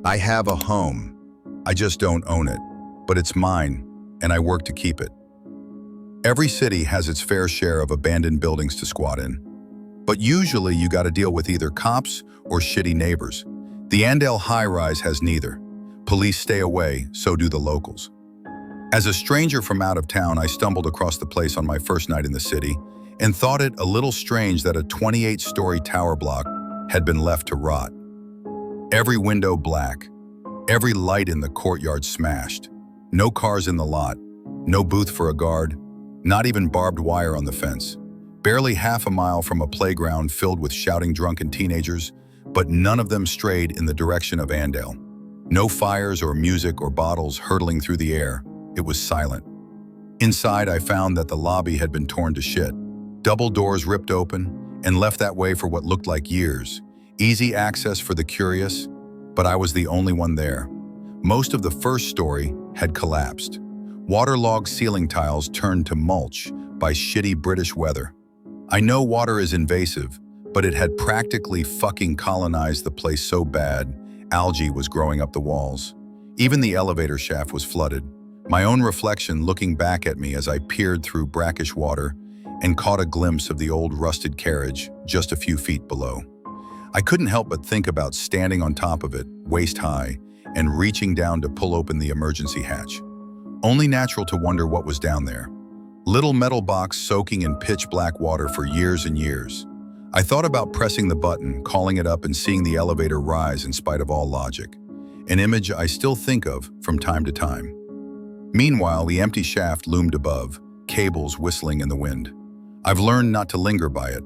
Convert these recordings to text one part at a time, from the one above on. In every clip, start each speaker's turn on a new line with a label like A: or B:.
A: I have a home. I just don't own it, but it's mine, and I work to keep it. Every city has its fair share of abandoned buildings to squat in, but usually you gotta deal with either cops or shitty neighbors. The Annedale high-rise has neither. Police stay away, so do the locals. As a stranger from out of town, I stumbled across the place on my first night in the city and thought it a little strange that a 28-story tower block had been left to rot. Every window black, every light in the courtyard smashed. No cars in the lot, no booth for a guard, not even barbed wire on the fence. Barely half a mile from a playground filled with shouting drunken teenagers, but none of them strayed in the direction of Annedale. No fires or music or bottles hurtling through the air. It was silent. Inside, I found that the lobby had been torn to shit. Double doors ripped open and left that way for what looked like years. Easy access for the curious, but I was the only one there. Most of the first story had collapsed. Waterlogged ceiling tiles turned to mulch by shitty British weather. I know water is invasive, but it had practically fucking colonized the place so bad, algae was growing up the walls. Even the elevator shaft was flooded. My own reflection looking back at me as I peered through brackish water and caught a glimpse of the old rusted carriage just a few feet below. I couldn't help but think about standing on top of it, waist high, and reaching down to pull open the emergency hatch. Only natural to wonder what was down there. Little metal box soaking in pitch black water for years and years. I thought about pressing the button, calling it up, and seeing the elevator rise in spite of all logic. An image I still think of from time to time. Meanwhile, the empty shaft loomed above, cables whistling in the wind. I've learned not to linger by it.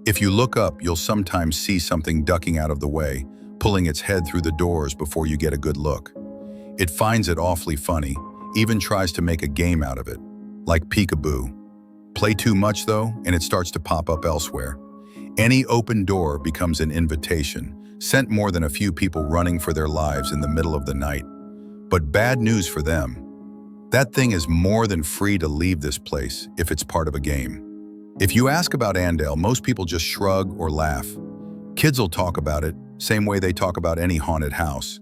A: If you look up, you'll sometimes see something ducking out of the way, pulling its head through the doors before you get a good look. It finds it awfully funny, even tries to make a game out of it, like peekaboo. Play too much though, and it starts to pop up elsewhere. Any open door becomes an invitation, sent more than a few people running for their lives in the middle of the night. But bad news for them. That thing is more than free to leave this place if it's part of a game. If you ask about Annedale, most people just shrug or laugh. Kids will talk about it, same way they talk about any haunted house.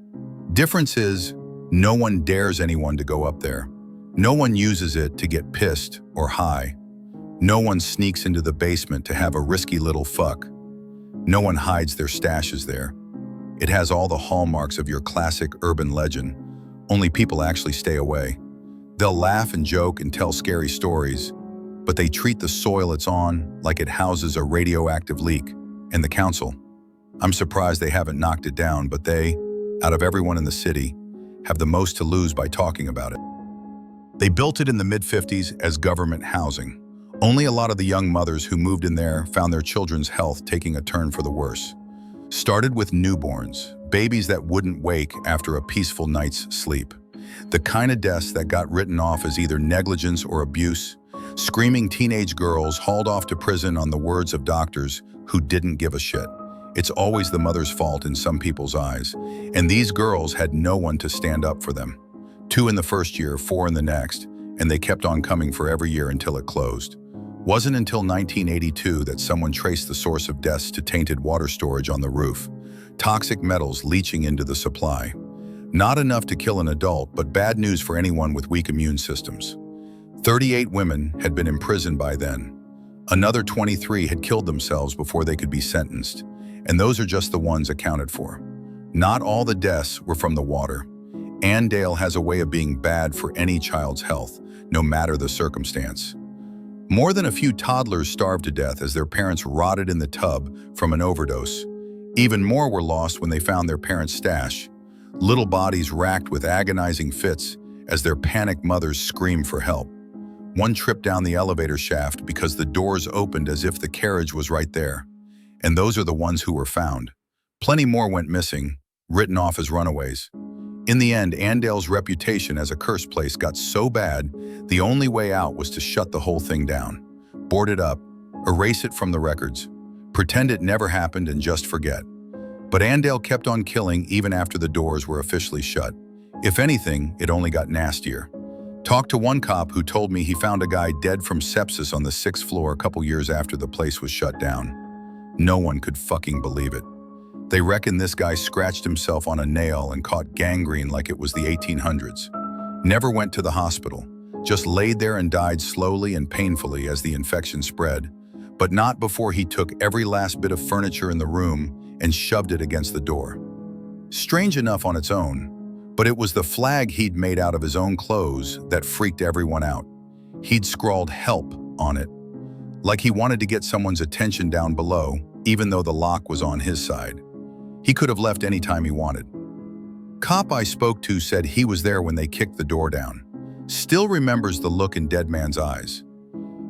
A: Difference is, no one dares anyone to go up there. No one uses it to get pissed or high. No one sneaks into the basement to have a risky little fuck. No one hides their stashes there. It has all the hallmarks of your classic urban legend, only people actually stay away. They'll laugh and joke and tell scary stories, but they treat the soil it's on like it houses a radioactive leak. And the council, I'm surprised they haven't knocked it down, but they, out of everyone in the city, have the most to lose by talking about it. They built it in the mid-50s as government housing. Only a lot of the young mothers who moved in there found their children's health taking a turn for the worse. Started with newborns, babies that wouldn't wake after a peaceful night's sleep. The kind of deaths that got written off as either negligence or abuse. Screaming teenage girls hauled off to prison on the words of doctors who didn't give a shit. It's always the mother's fault in some people's eyes, and these girls had no one to stand up for them. 2 in the first year, 4 in the next, and they kept on coming for every year until it closed. Wasn't until 1982 that someone traced the source of deaths to tainted water storage on the roof. Toxic metals leaching into the supply. Not enough to kill an adult, but bad news for anyone with weak immune systems. 38 women had been imprisoned by then. Another 23 had killed themselves before they could be sentenced, and those are just the ones accounted for. Not all the deaths were from the water. Annedale has a way of being bad for any child's health, no matter the circumstance. More than a few toddlers starved to death as their parents rotted in the tub from an overdose. Even more were lost when they found their parents' stash. Little bodies racked with agonizing fits as their panicked mothers screamed for help. One tripped down the elevator shaft because the doors opened as if the carriage was right there. And those are the ones who were found. Plenty more went missing, written off as runaways. In the end, Annedale's reputation as a cursed place got so bad, the only way out was to shut the whole thing down. Board it up, erase it from the records, pretend it never happened and just forget. But Annedale kept on killing even after the doors were officially shut. If anything, it only got nastier. Talked to one cop who told me he found a guy dead from sepsis on the 6th floor a couple years after the place was shut down. No one could fucking believe it. They reckon this guy scratched himself on a nail and caught gangrene like it was the 1800s. Never went to the hospital, just laid there and died slowly and painfully as the infection spread, but not before he took every last bit of furniture in the room and shoved it against the door. Strange enough on its own, but it was the flag he'd made out of his own clothes that freaked everyone out. He'd scrawled "help" on it, like he wanted to get someone's attention down below, even though the lock was on his side. He could have left any time he wanted. Cop I spoke to said he was there when they kicked the door down. Still remembers the look in dead man's eyes.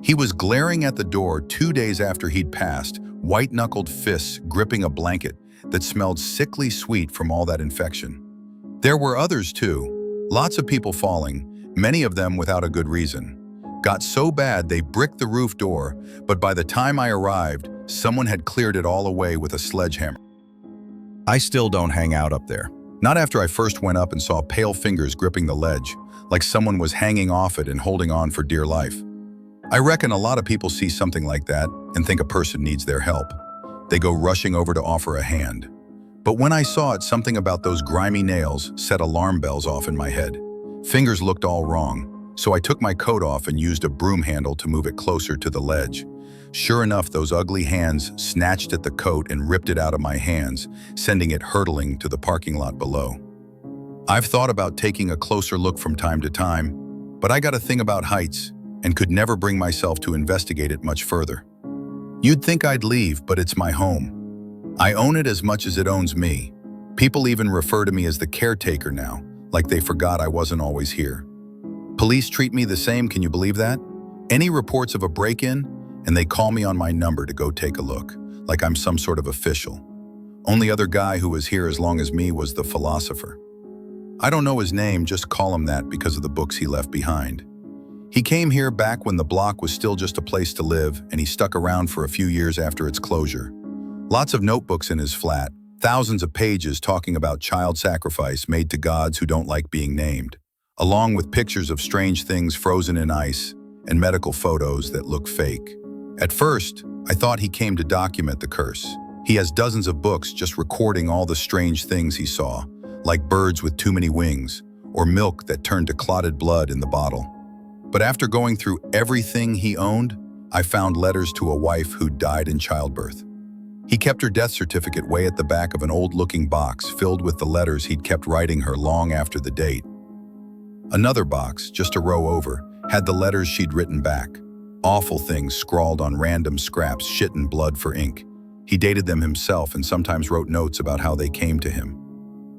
A: He was glaring at the door 2 days after he'd passed, white-knuckled fists gripping a blanket that smelled sickly sweet from all that infection. There were others too, lots of people falling, many of them without a good reason. Got so bad they bricked the roof door, but by the time I arrived, someone had cleared it all away with a sledgehammer. I still don't hang out up there. Not after I first went up and saw pale fingers gripping the ledge, like someone was hanging off it and holding on for dear life. I reckon a lot of people see something like that and think a person needs their help. They go rushing over to offer a hand. But when I saw it, something about those grimy nails set alarm bells off in my head. Fingers looked all wrong, so I took my coat off and used a broom handle to move it closer to the ledge. Sure enough, those ugly hands snatched at the coat and ripped it out of my hands, sending it hurtling to the parking lot below. I've thought about taking a closer look from time to time, but I got a thing about heights and could never bring myself to investigate it much further. You'd think I'd leave, but it's my home. I own it as much as it owns me. People even refer to me as the caretaker now, like they forgot I wasn't always here. Police treat me the same, can you believe that? Any reports of a break-in, and they call me on my number to go take a look, like I'm some sort of official. Only other guy who was here as long as me was the philosopher. I don't know his name, just call him that because of the books he left behind. He came here back when the block was still just a place to live, and he stuck around for a few years after its closure. Lots of notebooks in his flat, thousands of pages talking about child sacrifice made to gods who don't like being named, along with pictures of strange things frozen in ice and medical photos that look fake. At first, I thought he came to document the curse. He has dozens of books just recording all the strange things he saw, like birds with too many wings, or milk that turned to clotted blood in the bottle. But after going through everything he owned, I found letters to a wife who'd died in childbirth. He kept her death certificate way at the back of an old-looking box filled with the letters he'd kept writing her long after the date. Another box, just a row over, had the letters she'd written back. Awful things scrawled on random scraps, shit and blood for ink. He dated them himself and sometimes wrote notes about how they came to him.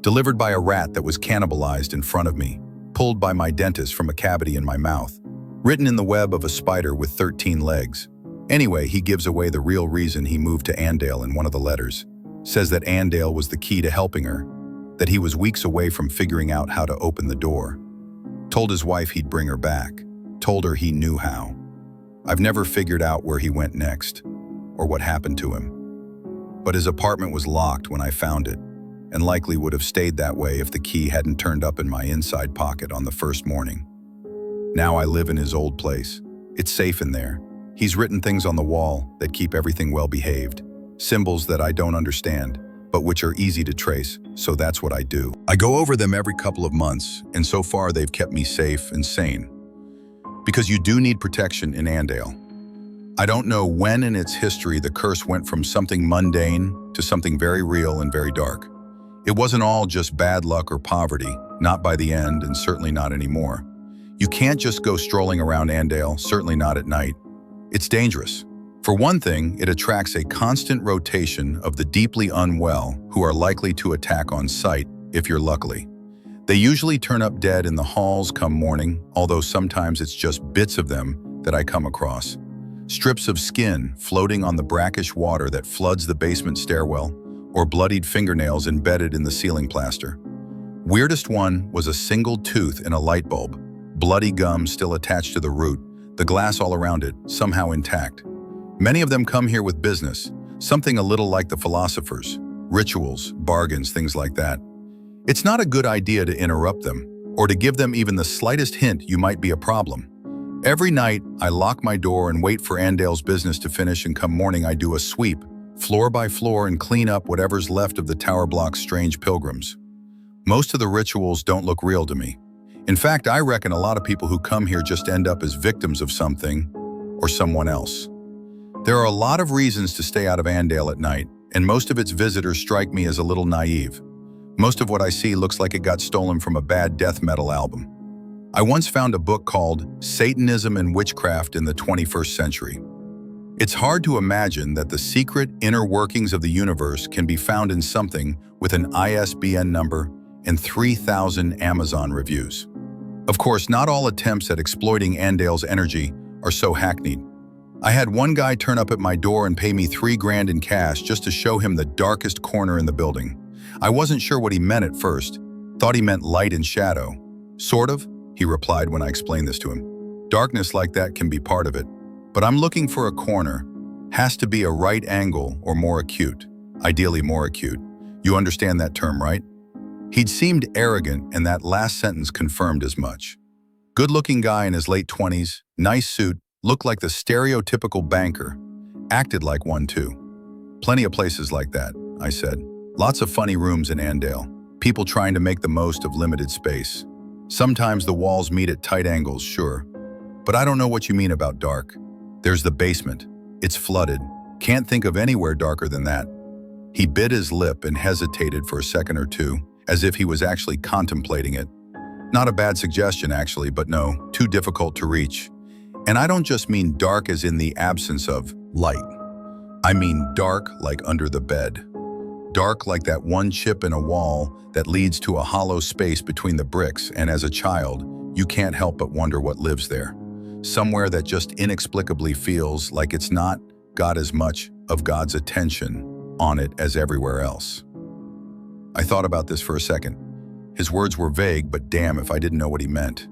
A: Delivered by a rat that was cannibalized in front of me, pulled by my dentist from a cavity in my mouth, written in the web of a spider with 13 legs. Anyway, he gives away the real reason he moved to Annedale in one of the letters. Says that Annedale was the key to helping her, that he was weeks away from figuring out how to open the door. Told his wife he'd bring her back, told her he knew how. I've never figured out where he went next, or what happened to him. But his apartment was locked when I found it, and likely would have stayed that way if the key hadn't turned up in my inside pocket on the first morning. Now I live in his old place. It's safe in there. He's written things on the wall that keep everything well behaved, symbols that I don't understand, but which are easy to trace, so that's what I do. I go over them every couple of months, and so far they've kept me safe and sane. Because you do need protection in Annedale. I don't know when in its history the curse went from something mundane to something very real and very dark. It wasn't all just bad luck or poverty, not by the end and certainly not anymore. You can't just go strolling around Annedale, certainly not at night. It's dangerous. For one thing, it attracts a constant rotation of the deeply unwell who are likely to attack on sight if you're lucky. They usually turn up dead in the halls come morning, although sometimes it's just bits of them that I come across. Strips of skin floating on the brackish water that floods the basement stairwell, or bloodied fingernails embedded in the ceiling plaster. Weirdest one was a single tooth in a light bulb, bloody gum still attached to the root, the glass all around it, somehow intact. Many of them come here with business, something a little like the philosophers, rituals, bargains, things like that. It's not a good idea to interrupt them, or to give them even the slightest hint you might be a problem. Every night, I lock my door and wait for Annedale's business to finish, and come morning I do a sweep, floor by floor, and clean up whatever's left of the tower block's strange pilgrims. Most of the rituals don't look real to me. In fact, I reckon a lot of people who come here just end up as victims of something or someone else. There are a lot of reasons to stay out of Annedale at night, and most of its visitors strike me as a little naive. Most of what I see looks like it got stolen from a bad death metal album. I once found a book called Satanism and Witchcraft in the 21st Century. It's hard to imagine that the secret inner workings of the universe can be found in something with an ISBN number and 3,000 Amazon reviews. Of course, not all attempts at exploiting Annedale's energy are so hackneyed. I had one guy turn up at my door and pay me $3,000 in cash just to show him the darkest corner in the building. I wasn't sure what he meant at first. Thought he meant light and shadow. Sort of, he replied when I explained this to him. Darkness like that can be part of it, but I'm looking for a corner. Has to be a right angle or more acute. Ideally more acute. You understand that term, right? He'd seemed arrogant, and that last sentence confirmed as much. Good-looking guy in his late 20s, nice suit, looked like the stereotypical banker. Acted like one too. Plenty of places like that, I said. Lots of funny rooms in Annedale. People trying to make the most of limited space. Sometimes the walls meet at tight angles, sure. But I don't know what you mean about dark. There's the basement. It's flooded. Can't think of anywhere darker than that. He bit his lip and hesitated for a second or two, as if he was actually contemplating it. Not a bad suggestion, actually, but no, too difficult to reach. And I don't just mean dark as in the absence of light. I mean dark like under the bed. Dark like that one chip in a wall that leads to a hollow space between the bricks, and as a child, you can't help but wonder what lives there. Somewhere that just inexplicably feels like it's not got as much of God's attention on it as everywhere else. I thought about this for a second. His words were vague, but damn if I didn't know what he meant.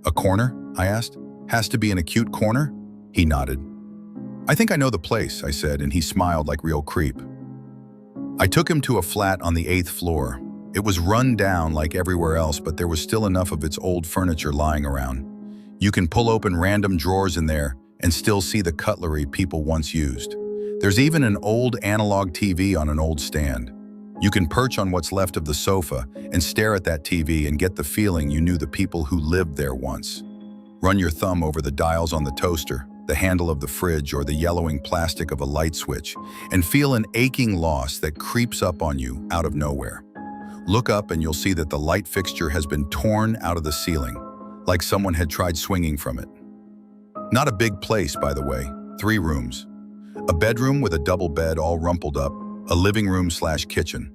A: A corner? I asked. Has to be an acute corner? He nodded. I think I know the place, I said, and he smiled like real creep. I took him to a flat on the 8th floor. It was run down like everywhere else, but there was still enough of its old furniture lying around. You can pull open random drawers in there and still see the cutlery people once used. There's even an old analog TV on an old stand. You can perch on what's left of the sofa and stare at that TV and get the feeling you knew the people who lived there once. Run your thumb over the dials on the toaster, the handle of the fridge, or the yellowing plastic of a light switch, and feel an aching loss that creeps up on you out of nowhere. Look up and you'll see that the light fixture has been torn out of the ceiling, like someone had tried swinging from it. Not a big place, by the way, 3 rooms. A bedroom with a double bed all rumpled up, a living room/kitchen,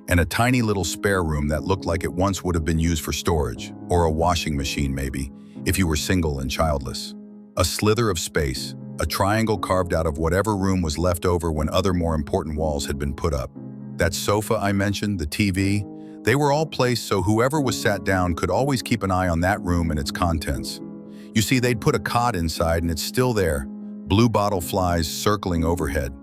A: and a tiny little spare room that looked like it once would have been used for storage, or a washing machine maybe, if you were single and childless. A slither of space, a triangle carved out of whatever room was left over when other more important walls had been put up. That sofa I mentioned, the TV, they were all placed so whoever was sat down could always keep an eye on that room and its contents. You see, they'd put a cot inside and it's still there, blue bottle flies circling overhead.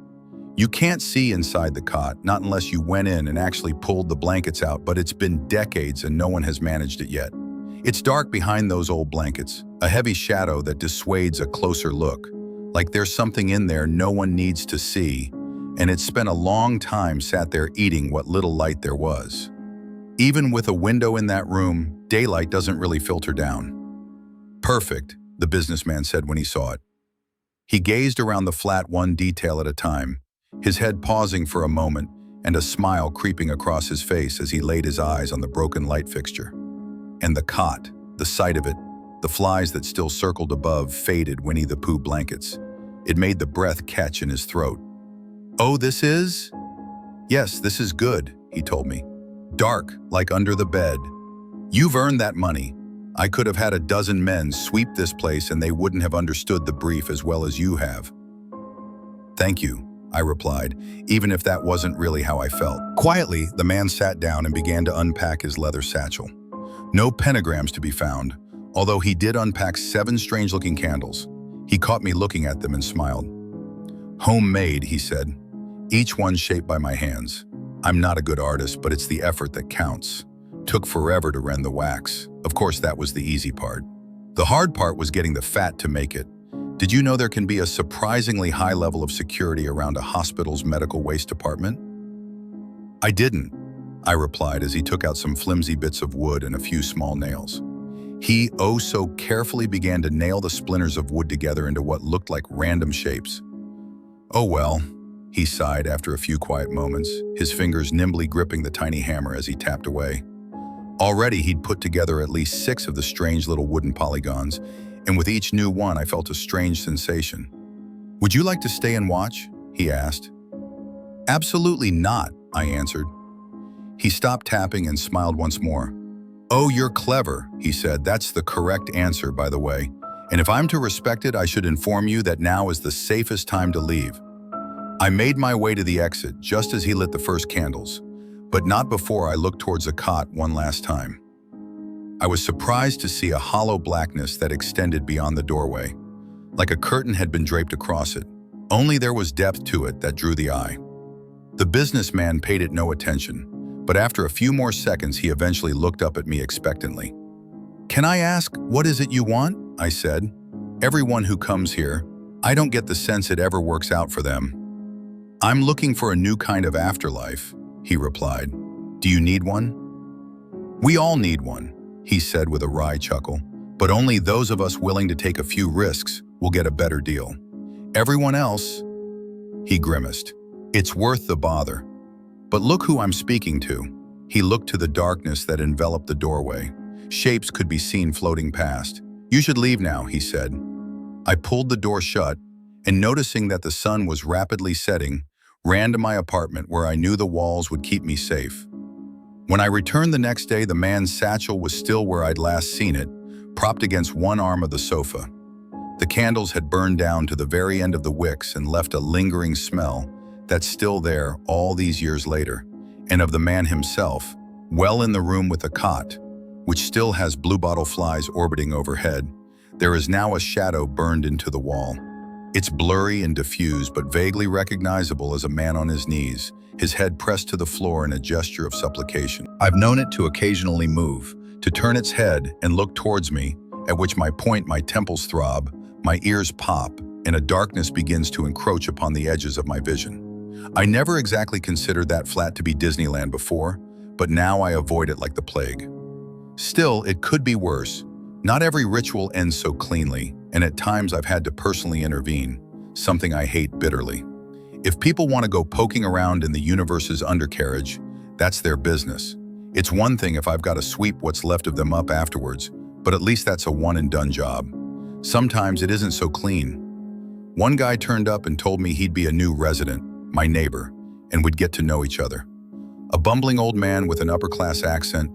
A: You can't see inside the cot, not unless you went in and actually pulled the blankets out, but it's been decades and no one has managed it yet. It's dark behind those old blankets, a heavy shadow that dissuades a closer look, like there's something in there no one needs to see, and it's spent a long time sat there eating what little light there was. Even with a window in that room, daylight doesn't really filter down. Perfect, the businessman said when he saw it. He gazed around the flat one detail at a time, his head pausing for a moment and a smile creeping across his face as he laid his eyes on the broken light fixture. And the cot, the sight of it, the flies that still circled above faded Winnie the Pooh blankets. It made the breath catch in his throat. "Oh, this is?" "Yes, this is good," he told me. "Dark, like under the bed. You've earned that money. I could have had a dozen men sweep this place and they wouldn't have understood the brief as well as you have." "Thank you," I replied, even if that wasn't really how I felt. Quietly, the man sat down and began to unpack his leather satchel. No pentagrams to be found, although he did unpack 7 strange-looking candles. He caught me looking at them and smiled. "Homemade," he said, "each one shaped by my hands. I'm not a good artist, but it's the effort that counts. Took forever to rend the wax. Of course, that was the easy part. The hard part was getting the fat to make it. Did you know there can be a surprisingly high level of security around a hospital's medical waste department? I didn't, I replied as he took out some flimsy bits of wood and a few small nails. He, oh so carefully, began to nail the splinters of wood together into what looked like random shapes. Oh well, he sighed after a few quiet moments, his fingers nimbly gripping the tiny hammer as he tapped away. Already he'd put together at least 6 of the strange little wooden polygons, and with each new one I felt a strange sensation. Would you like to stay and watch? He asked. Absolutely not, I answered. He stopped tapping and smiled once more. Oh, you're clever, he said. That's the correct answer, by the way. And if I'm to respect it, I should inform you that now is the safest time to leave. I made my way to the exit just as he lit the first candles, but not before I looked towards the cot one last time. I was surprised to see a hollow blackness that extended beyond the doorway, like a curtain had been draped across it. Only there was depth to it that drew the eye. The businessman paid it no attention, but after a few more seconds he eventually looked up at me expectantly. Can I ask, what is it you want? I said. Everyone who comes here, I don't get the sense it ever works out for them. I'm looking for a new kind of afterlife, he replied. Do you need one? We all need one, he said with a wry chuckle, but only those of us willing to take a few risks will get a better deal. Everyone else, he grimaced. It's worth the bother. But look who I'm speaking to. He looked to the darkness that enveloped the doorway. Shapes could be seen floating past. You should leave now, he said. I pulled the door shut, and noticing that the sun was rapidly setting, ran to my apartment where I knew the walls would keep me safe. When I returned the next day, the man's satchel was still where I'd last seen it, propped against one arm of the sofa. The candles had burned down to the very end of the wicks and left a lingering smell that's still there all these years later, and of the man himself, well in the room with the cot, which still has bluebottle flies orbiting overhead, there is now a shadow burned into the wall. It's blurry and diffused, but vaguely recognizable as a man on his knees, his head pressed to the floor in a gesture of supplication. I've known it to occasionally move, to turn its head and look towards me, at which my temples throb, my ears pop, and a darkness begins to encroach upon the edges of my vision. I never exactly considered that flat to be Disneyland before, but now I avoid it like the plague. Still, it could be worse. Not every ritual ends so cleanly, and at times I've had to personally intervene, something I hate bitterly. If people want to go poking around in the universe's undercarriage, that's their business. It's one thing if I've got to sweep what's left of them up afterwards, but at least that's a one-and-done job. Sometimes it isn't so clean. One guy turned up and told me he'd be a new resident, my neighbor, and we'd get to know each other. A bumbling old man with an upper-class accent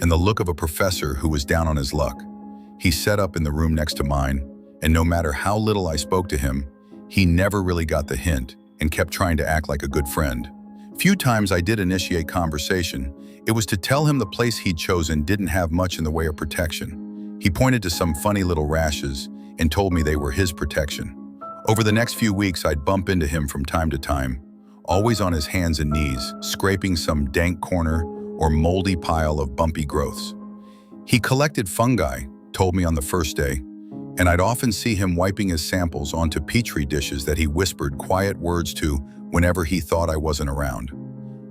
A: and the look of a professor who was down on his luck. He set up in the room next to mine, and no matter how little I spoke to him, he never really got the hint and kept trying to act like a good friend. Few times I did initiate conversation. It was to tell him the place he'd chosen didn't have much in the way of protection. He pointed to some funny little rashes and told me they were his protection. Over the next few weeks, I'd bump into him from time to time, always on his hands and knees, scraping some dank corner or moldy pile of bumpy growths. He collected fungi, told me on the first day, and I'd often see him wiping his samples onto petri dishes that he whispered quiet words to whenever he thought I wasn't around.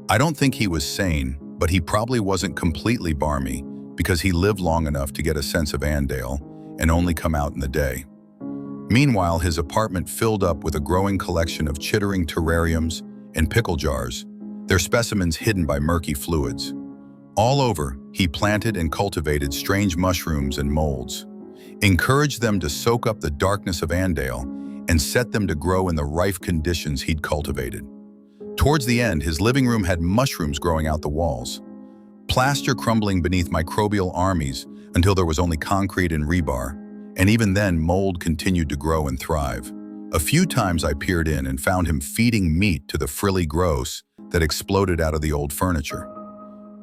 A: I don't think he was sane, but he probably wasn't completely barmy because he lived long enough to get a sense of Annedale and only come out in the day. Meanwhile, his apartment filled up with a growing collection of chittering terrariums and pickle jars, their specimens hidden by murky fluids. All over, he planted and cultivated strange mushrooms and molds, encouraged them to soak up the darkness of Annedale, and set them to grow in the rife conditions he'd cultivated. Towards the end, his living room had mushrooms growing out the walls, plaster crumbling beneath microbial armies until there was only concrete and rebar, and even then mold continued to grow and thrive. A few times I peered in and found him feeding meat to the frilly growths that exploded out of the old furniture.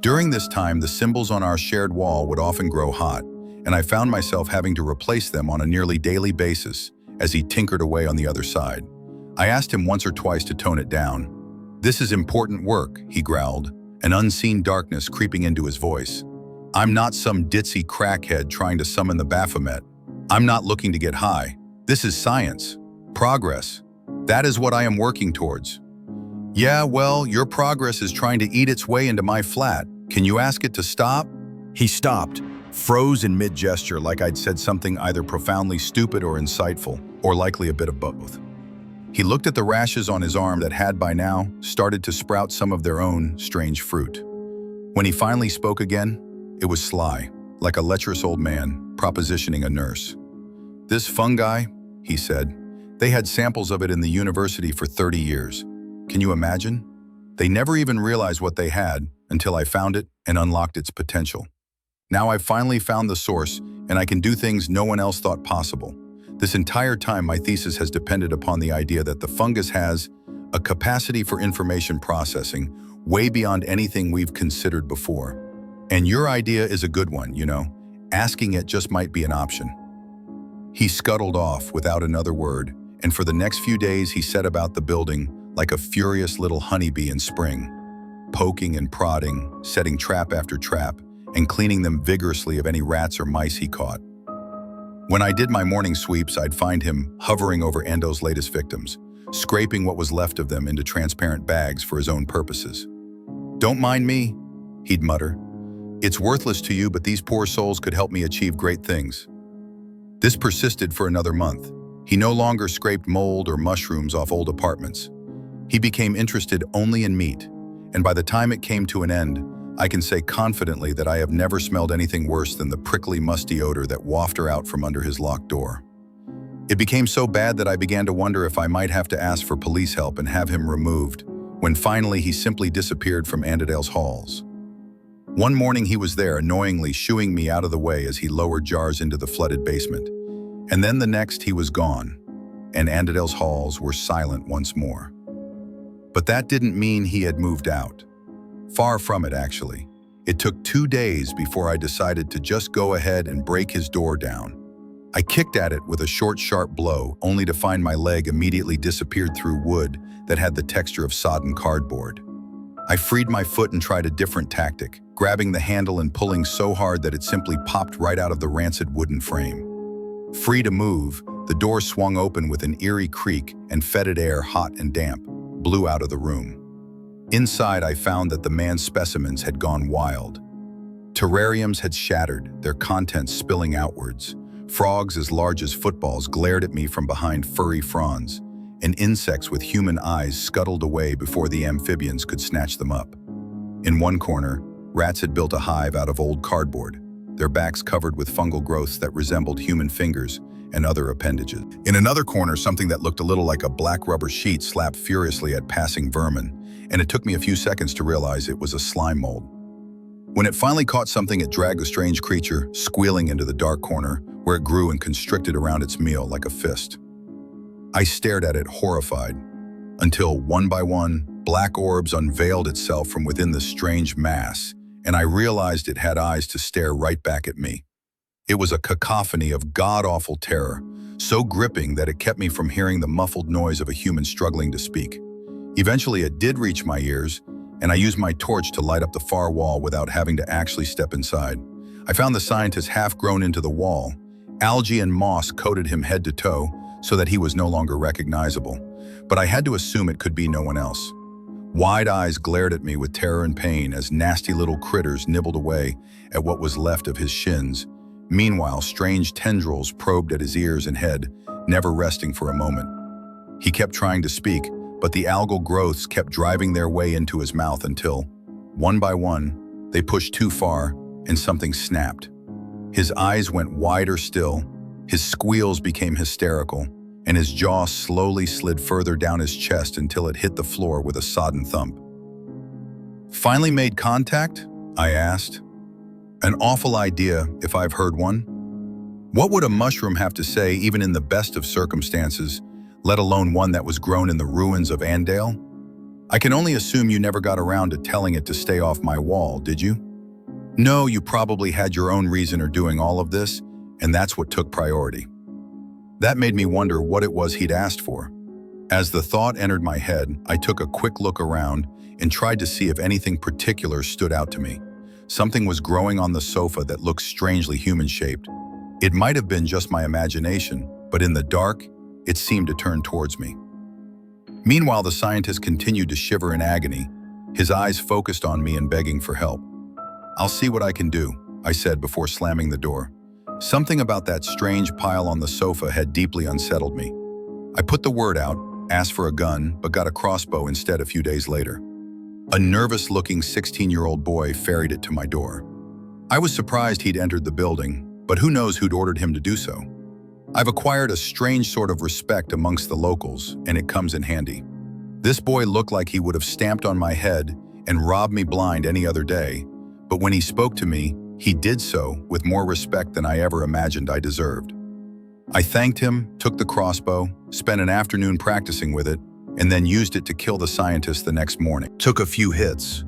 A: During this time, the symbols on our shared wall would often grow hot, and I found myself having to replace them on a nearly daily basis as he tinkered away on the other side. I asked him once or twice to tone it down. "This is important work," he growled, an unseen darkness creeping into his voice. "I'm not some ditzy crackhead trying to summon the Baphomet. I'm not looking to get high. This is science. Progress. That is what I am working towards. Yeah, well, your progress is trying to eat its way into my flat. Can you ask it to stop? He stopped, froze in mid-gesture like I'd said something either profoundly stupid or insightful, or likely a bit of both. He looked at the rashes on his arm that had by now started to sprout some of their own strange fruit. When he finally spoke again, it was sly, like a lecherous old man propositioning a nurse. This fungi, he said, they had samples of it in the university for 30 years. Can you imagine? They never even realized what they had until I found it and unlocked its potential. Now I've finally found the source, and I can do things no one else thought possible. This entire time, my thesis has depended upon the idea that the fungus has a capacity for information processing way beyond anything we've considered before. And your idea is a good one, you know. Asking it just might be an option. He scuttled off without another word, and for the next few days he set about the building like a furious little honeybee in spring, poking and prodding, setting trap after trap, and cleaning them vigorously of any rats or mice he caught. When I did my morning sweeps, I'd find him hovering over Endo's latest victims, scraping what was left of them into transparent bags for his own purposes. "Don't mind me," he'd mutter. "It's worthless to you, but these poor souls could help me achieve great things." This persisted for another month. He no longer scraped mold or mushrooms off old apartments. He became interested only in meat, and by the time it came to an end, I can say confidently that I have never smelled anything worse than the prickly, musty odor that wafted out from under his locked door. It became so bad that I began to wonder if I might have to ask for police help and have him removed, when finally he simply disappeared from Annedale's halls. One morning he was there, annoyingly shooing me out of the way as he lowered jars into the flooded basement. And then the next he was gone, and Annedale's halls were silent once more. But that didn't mean he had moved out. Far from it, actually. It took 2 days before I decided to just go ahead and break his door down. I kicked at it with a short, sharp blow, only to find my leg immediately disappeared through wood that had the texture of sodden cardboard. I freed my foot and tried a different tactic, grabbing the handle and pulling so hard that it simply popped right out of the rancid wooden frame. Free to move, the door swung open with an eerie creak, and fetid air, hot and damp, blew out of the room. Inside, I found that the man's specimens had gone wild. Terrariums had shattered, their contents spilling outwards. Frogs as large as footballs glared at me from behind furry fronds, and insects with human eyes scuttled away before the amphibians could snatch them up. In one corner, rats had built a hive out of old cardboard, their backs covered with fungal growths that resembled human fingers and other appendages. In another corner, something that looked a little like a black rubber sheet slapped furiously at passing vermin, and it took me a few seconds to realize it was a slime mold. When it finally caught something, it dragged the strange creature, squealing into the dark corner, where it grew and constricted around its meal like a fist. I stared at it, horrified, until, one by one, black orbs unveiled itself from within the strange mass, and I realized it had eyes to stare right back at me. It was a cacophony of god-awful terror, so gripping that it kept me from hearing the muffled noise of a human struggling to speak. Eventually, it did reach my ears, and I used my torch to light up the far wall without having to actually step inside. I found the scientist half grown into the wall. Algae and moss coated him head to toe so that he was no longer recognizable, but I had to assume it could be no one else. Wide eyes glared at me with terror and pain as nasty little critters nibbled away at what was left of his shins. Meanwhile, strange tendrils probed at his ears and head, never resting for a moment. He kept trying to speak, but the algal growths kept driving their way into his mouth until, one by one, they pushed too far and something snapped. His eyes went wider still, his squeals became hysterical, and his jaw slowly slid further down his chest until it hit the floor with a sodden thump. "Finally made contact?" I asked. An awful idea, if I've heard one. What would a mushroom have to say even in the best of circumstances, let alone one that was grown in the ruins of Annedale? I can only assume you never got around to telling it to stay off my wall, did you? No, you probably had your own reason for doing all of this, and that's what took priority. That made me wonder what it was he'd asked for. As the thought entered my head, I took a quick look around and tried to see if anything particular stood out to me. Something was growing on the sofa that looked strangely human-shaped. It might have been just my imagination, but in the dark, it seemed to turn towards me. Meanwhile, the scientist continued to shiver in agony, his eyes focused on me and begging for help. "I'll see what I can do," I said before slamming the door. Something about that strange pile on the sofa had deeply unsettled me. I put the word out, asked for a gun, but got a crossbow instead a few days later. A nervous-looking 16-year-old boy ferried it to my door. I was surprised he'd entered the building, but who knows who'd ordered him to do so. I've acquired a strange sort of respect amongst the locals, and it comes in handy. This boy looked like he would have stamped on my head and robbed me blind any other day, but when he spoke to me, he did so with more respect than I ever imagined I deserved. I thanked him, took the crossbow, spent an afternoon practicing with it, and then used it to kill the scientist the next morning. Took a few hits,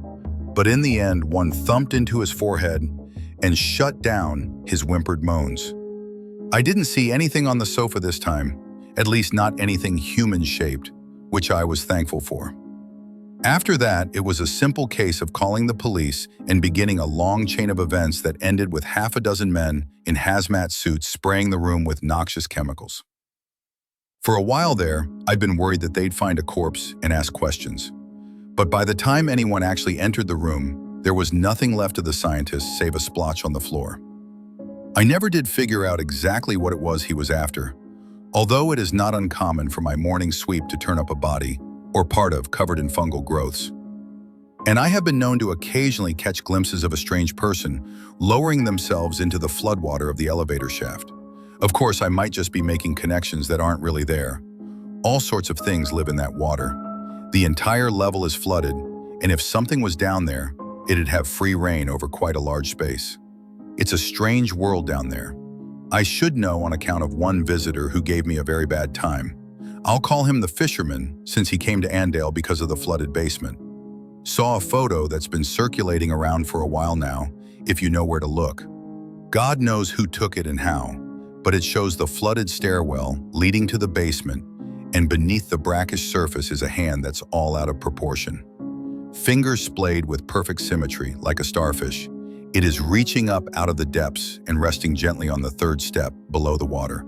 A: but in the end, one thumped into his forehead and shut down his whimpered moans. I didn't see anything on the sofa this time, at least not anything human-shaped, which I was thankful for. After that, it was a simple case of calling the police and beginning a long chain of events that ended with half a dozen men in hazmat suits spraying the room with noxious chemicals. For a while there, I'd been worried that they'd find a corpse and ask questions. But by the time anyone actually entered the room, there was nothing left of the scientist save a splotch on the floor. I never did figure out exactly what it was he was after, although it is not uncommon for my morning sweep to turn up a body, or part of, covered in fungal growths. And I have been known to occasionally catch glimpses of a strange person lowering themselves into the floodwater of the elevator shaft. Of course, I might just be making connections that aren't really there. All sorts of things live in that water. The entire level is flooded, and if something was down there, it'd have free reign over quite a large space. It's a strange world down there. I should know on account of one visitor who gave me a very bad time. I'll call him the fisherman since he came to Annedale because of the flooded basement. Saw a photo that's been circulating around for a while now, if you know where to look. God knows who took it and how, but it shows the flooded stairwell leading to the basement, and beneath the brackish surface is a hand that's all out of proportion. Fingers splayed with perfect symmetry, like a starfish. It is reaching up out of the depths and resting gently on the third step below the water.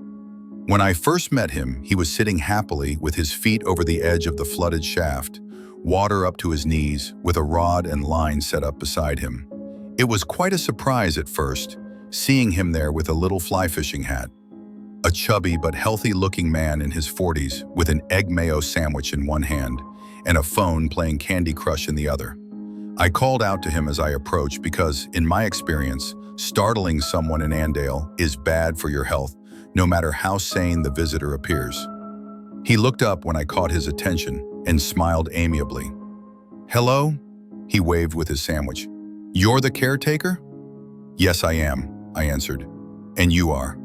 A: When I first met him, he was sitting happily with his feet over the edge of the flooded shaft, water up to his knees, with a rod and line set up beside him. It was quite a surprise at first, seeing him there with a little fly fishing hat. A chubby but healthy-looking man in his 40s with an egg mayo sandwich in one hand and a phone playing Candy Crush in the other. I called out to him as I approached because, in my experience, startling someone in Annedale is bad for your health, no matter how sane the visitor appears. He looked up when I caught his attention and smiled amiably. "Hello?" He waved with his sandwich. "You're the caretaker?" "Yes, I am," I answered. "And you are?"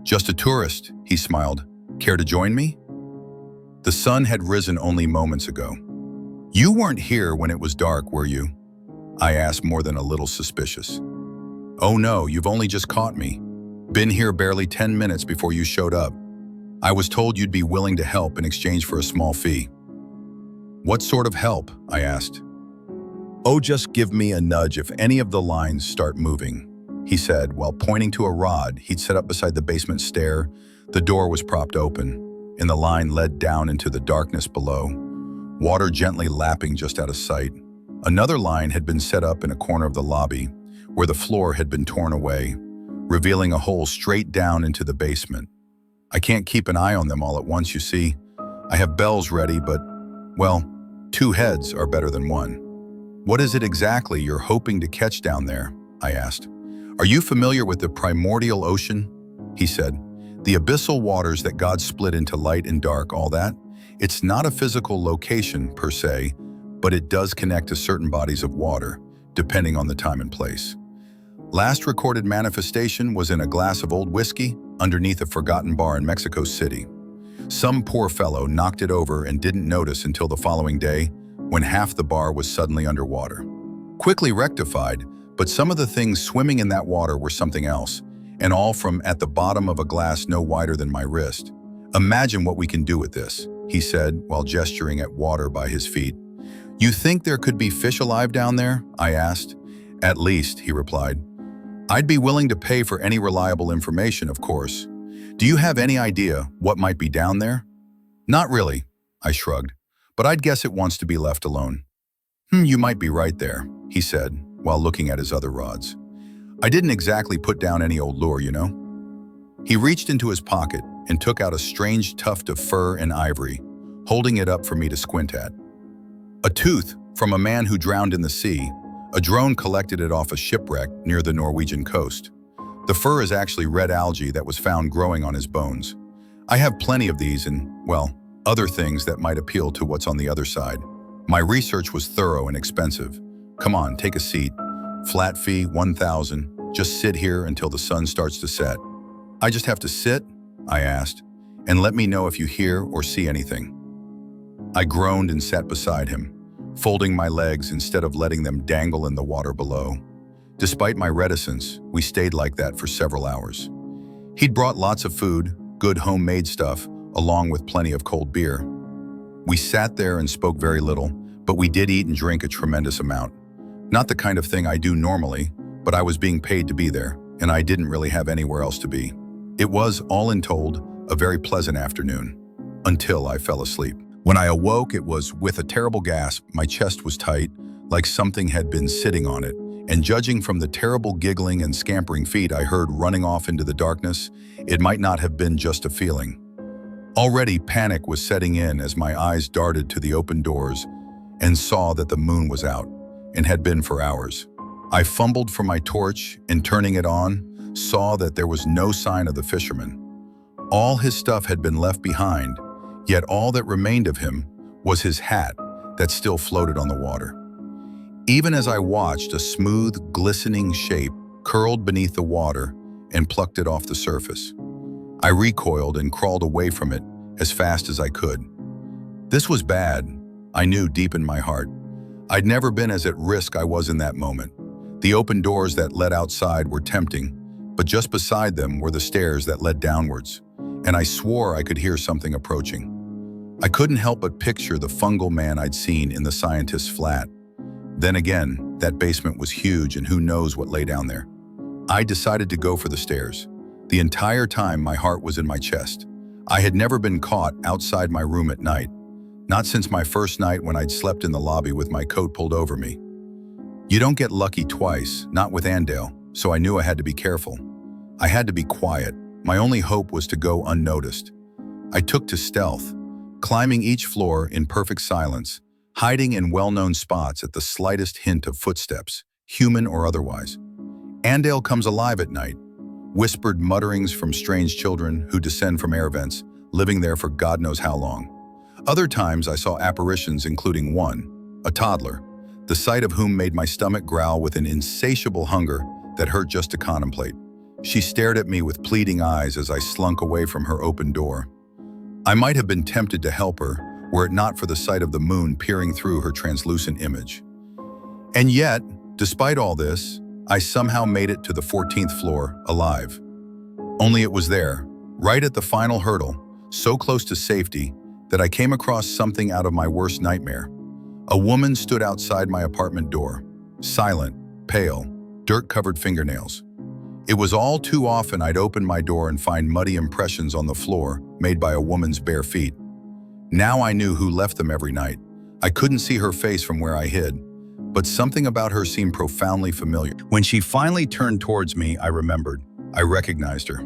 A: "Just a tourist," he smiled. "Care to join me?" The sun had risen only moments ago. "You weren't here when it was dark, were you?" I asked, more than a little suspicious. "Oh no, you've only just caught me. Been here barely 10 minutes before you showed up. I was told you'd be willing to help in exchange for a small fee." "What sort of help?" I asked. "Oh, just give me a nudge if any of the lines start moving," he said, while pointing to a rod he'd set up beside the basement stair. The door was propped open, and the line led down into the darkness below, water gently lapping just out of sight. Another line had been set up in a corner of the lobby, where the floor had been torn away, revealing a hole straight down into the basement. I can't keep an eye on them all at once, you see. I have bells ready, but, well, 2 heads are better than 1. "What is it exactly you're hoping to catch down there?" I asked. "Are you familiar with the primordial ocean?" He said. "The abyssal waters that God split into light and dark, all that? It's not a physical location, per se, but it does connect to certain bodies of water, depending on the time and place. Last recorded manifestation was in a glass of old whiskey underneath a forgotten bar in Mexico City. Some poor fellow knocked it over and didn't notice until the following day, when half the bar was suddenly underwater. Quickly rectified, but some of the things swimming in that water were something else, and all from at the bottom of a glass no wider than my wrist. Imagine what we can do with this," he said while gesturing at water by his feet. "You think there could be fish alive down there?" I asked. "At least," he replied. "I'd be willing to pay for any reliable information, of course. Do you have any idea what might be down there? Not really, I shrugged, but I'd guess it wants to be left alone. You might be right there, he said, while looking at his other rods. I didn't exactly put down any old lure, you know? He reached into his pocket and took out a strange tuft of fur and ivory, holding it up for me to squint at. A tooth from a man who drowned in the sea. A drone collected it off a shipwreck near the Norwegian coast. The fur is actually red algae that was found growing on his bones. I have plenty of these and, well, other things that might appeal to what's on the other side. My research was thorough and expensive. Come on, take a seat. Flat fee, 1,000. Just sit here until the sun starts to set. I just have to sit? I asked, and let me know if you hear or see anything. I groaned and sat beside him, folding my legs instead of letting them dangle in the water below. Despite my reticence, we stayed like that for several hours. He'd brought lots of food, good homemade stuff, along with plenty of cold beer. We sat there and spoke very little, but we did eat and drink a tremendous amount. Not the kind of thing I do normally, but I was being paid to be there, and I didn't really have anywhere else to be. It was, all in told, a very pleasant afternoon, until I fell asleep. When I awoke, it was with a terrible gasp. My chest was tight, like something had been sitting on it, and judging from the terrible giggling and scampering feet I heard running off into the darkness, it might not have been just a feeling. Already panic was setting in as my eyes darted to the open doors and saw that the moon was out, and had been for hours. I fumbled for my torch and turning it on, saw that there was no sign of the fisherman. All his stuff had been left behind, yet all that remained of him was his hat that still floated on the water. Even as I watched, a smooth, glistening shape curled beneath the water and plucked it off the surface. I recoiled and crawled away from it as fast as I could. This was bad, I knew deep in my heart. I'd never been as at risk I was in that moment. The open doors that led outside were tempting, but just beside them were the stairs that led downwards, and I swore I could hear something approaching. I couldn't help but picture the fungal man I'd seen in the scientist's flat. Then again, that basement was huge and who knows what lay down there. I decided to go for the stairs. The entire time my heart was in my chest. I had never been caught outside my room at night, not since my first night when I'd slept in the lobby with my coat pulled over me. You don't get lucky twice, not with Annedale, so I knew I had to be careful. I had to be quiet. My only hope was to go unnoticed. I took to stealth, climbing each floor in perfect silence, hiding in well-known spots at the slightest hint of footsteps, human or otherwise. Annedale comes alive at night. Whispered mutterings from strange children who descend from air vents, living there for God knows how long. Other times I saw apparitions, including one, a toddler, the sight of whom made my stomach growl with an insatiable hunger that hurt just to contemplate. She stared at me with pleading eyes as I slunk away from her open door. I might have been tempted to help her, were it not for the sight of the moon peering through her translucent image. And yet, despite all this, I somehow made it to the 14th floor, alive. Only it was there, right at the final hurdle, so close to safety, that I came across something out of my worst nightmare. A woman stood outside my apartment door, silent, pale, dirt-covered fingernails. It was all too often I'd open my door and find muddy impressions on the floor made by a woman's bare feet. Now I knew who left them every night. I couldn't see her face from where I hid, but something about her seemed profoundly familiar. When she finally turned towards me, I remembered. I recognized her.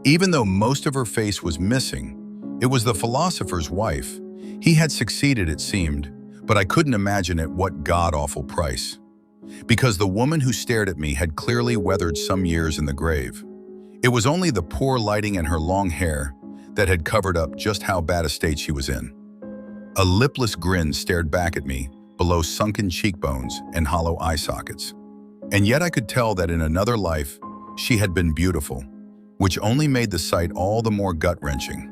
A: Even though most of her face was missing, it was the philosopher's wife. He had succeeded, it seemed, but I couldn't imagine at what god-awful price. Because the woman who stared at me had clearly weathered some years in the grave. It was only the poor lighting and her long hair that had covered up just how bad a state she was in. A lipless grin stared back at me, below sunken cheekbones and hollow eye sockets. And yet I could tell that in another life, she had been beautiful, which only made the sight all the more gut-wrenching.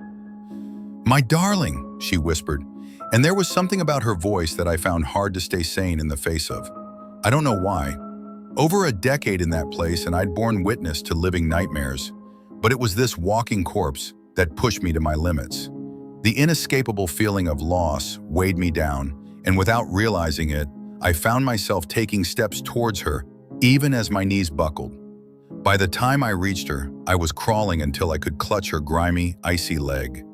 A: "My darling," she whispered, and there was something about her voice that I found hard to stay sane in the face of. I don't know why. Over a decade in that place and I'd borne witness to living nightmares, but it was this walking corpse that pushed me to my limits. The inescapable feeling of loss weighed me down, and without realizing it, I found myself taking steps towards her, even as my knees buckled. By the time I reached her, I was crawling until I could clutch her grimy, icy leg.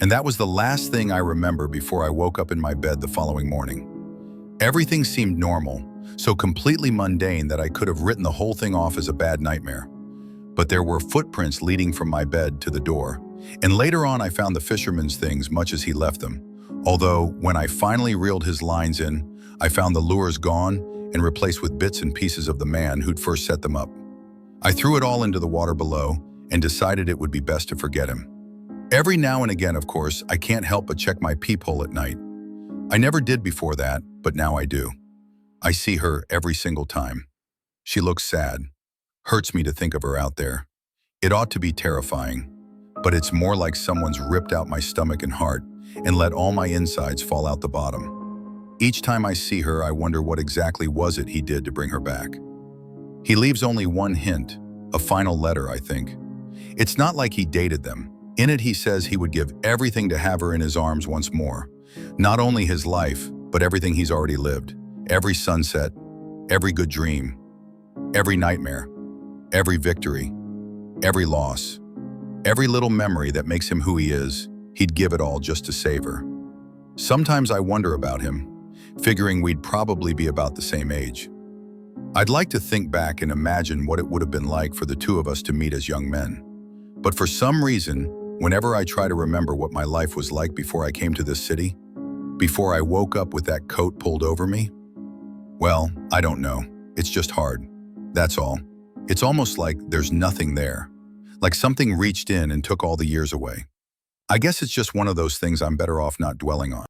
A: And that was the last thing I remember before I woke up in my bed the following morning. Everything seemed normal, so completely mundane that I could have written the whole thing off as a bad nightmare. But there were footprints leading from my bed to the door, and later on I found the fisherman's things much as he left them. Although, when I finally reeled his lines in, I found the lures gone and replaced with bits and pieces of the man who'd first set them up. I threw it all into the water below and decided it would be best to forget him. Every now and again, of course, I can't help but check my peephole at night. I never did before that, but now I do. I see her every single time. She looks sad. Hurts me to think of her out there. It ought to be terrifying, but it's more like someone's ripped out my stomach and heart and let all my insides fall out the bottom. Each time I see her, I wonder what exactly was it he did to bring her back. He leaves only one hint, a final letter, I think. It's not like he dated them. In it, he says he would give everything to have her in his arms once more. Not only his life, but everything he's already lived. Every sunset, every good dream, every nightmare, every victory, every loss, every little memory that makes him who he is, he'd give it all just to save her. Sometimes I wonder about him, figuring we'd probably be about the same age. I'd like to think back and imagine what it would have been like for the two of us to meet as young men. But for some reason, whenever I try to remember what my life was like before I came to this city, before I woke up with that coat pulled over me, well, I don't know. It's just hard. That's all. It's almost like there's nothing there. Like something reached in and took all the years away. I guess it's just one of those things I'm better off not dwelling on.